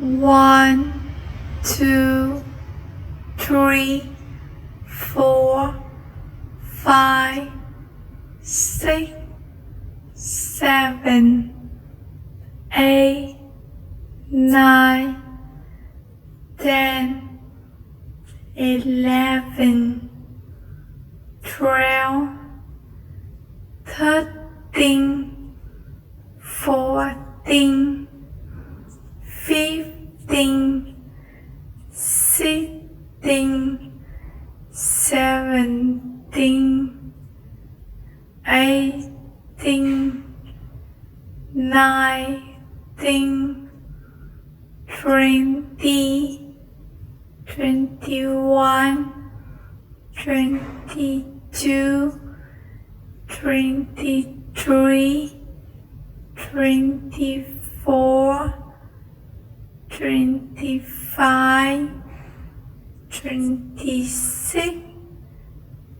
1, 2, 3, 4, 5, 6, 7, 8, 9, 10, 11, 12, 13, 14, 15, 16, 17, 18, 19, 20, 21, 22, 23, 24, 25, 26,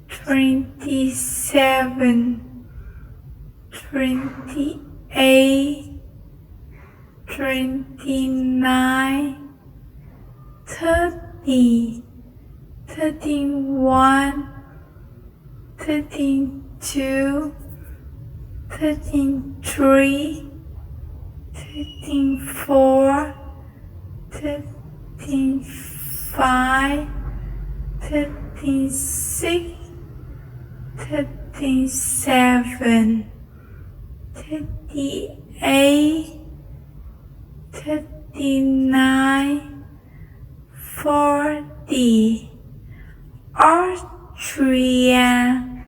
27, 28, 29, 30, 31, 32, 33, 34, 35, 36, 37, 38, 39, 40. Austria.